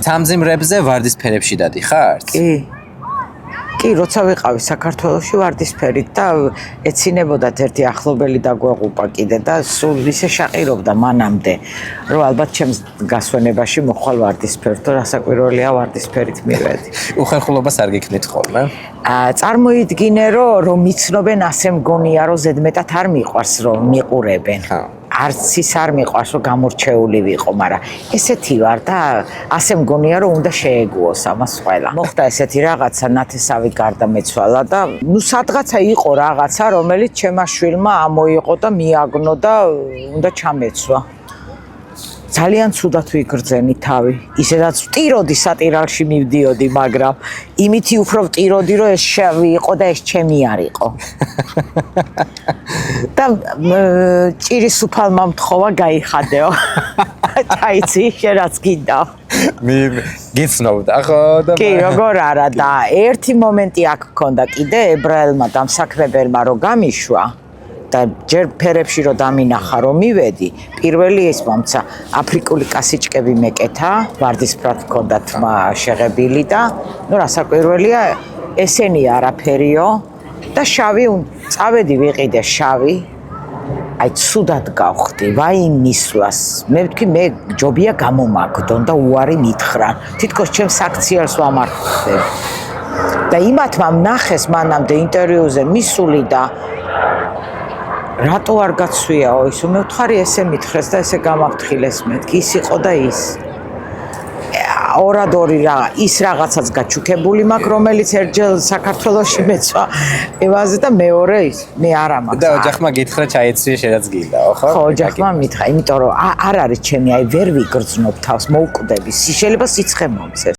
სამზიმრებზე ვარდისფერებში დადიხართ? კი, როცა ვიყავი საქართველოში ვარდისფერით და ეცინებოდათ ერთი ახლობელი დაგვეღუპა კიდე და სულ ისე შაყირობდა მანამდე, რომ ალბათ ჩემს გასვენებაში მოხვალ ვარდისფერს, თუ რასაკვირველია ვარდისფერით მივედი. უხერხულობას არ გიქნით ხოლმე? წარმოიდგინე, რომ იცნობენ ასე მგონია, რომ ზედმეტად არ მიყვარს, რომ მიყურებენ. არც ის არ მიყვარს, რომ გამორჩეული ვიყო, მაგრამ ესეთი ვარ და ასე მგონია, რომ უნდა შეეგუოს ამას ყველა. მოხდა ესეთი რაღაცა, ნათესავი გარდა მეცვალა და სადღაცა იყო რაღაცა, რომელიც ჩემმა შვილმა ამოიღო და მიაგნო და უნდა ჩამეცვა. ძალიან ცუდად ვიგრძენი თავი. ისედაც ვტიროდი სატირალში მივდიოდი, მაგრამ იმითი უფრო ვტიროდი, რომ ეს შავი იყო და ეს ჩემი არ იყო. და ჭირის უფალმა მთხოვა გაიხადეო. ჩაიცი, შენ რაც გინდა. გიცნობდა ხო და კი, როგორ არა და ერთი მომენტი აქ გქონდა კიდე ებრაელმა დამსახრებელმა რომ გამიშვა და ჯერ ფერებში რომ დამინახა რომ მივედი, პირველი ეს მომცა აფრიკული კასიჭკები მეკეთა, ვარდისფრად ჰქონდა თმა შეღებილი და ნუ რასაკვირველია ესენი არაფერიო და შავი წავედი ვიყიდე შავი აი ცუდად გავხდი, ვაინ მისვლას. მე ვთქვი მე ჯობია გამომაგდონ და უარი მითხრან. თითქოს ჩემს აქციელს ვამართლებ. და იმათმა ნახეს მანამდე ინტერვიუზე მისული და რატო არ გაცვიაო ის? მე ვთხარი ესე მითხრეს და ესე გამაფრთხილეს მეთქი. ის იყო და ის. ორადორი რა, ის რაღაცაც გაჩუქებული მაქვს, რომელიც ერთჯერ საქართველოში მეცვა ევაზე და მეორე ის, მე არა მაქვს. და ოჯახმა გითხრა ჩაეცვიე შენაც გინდაო, ხო? ხო, ოჯახმა მითხრა, იმიტომ რომ არ არის ჩემი, აი ვერ ვიგრძნობ თავს, მოუკვდები. შეიძლება სიცხე მომცეს.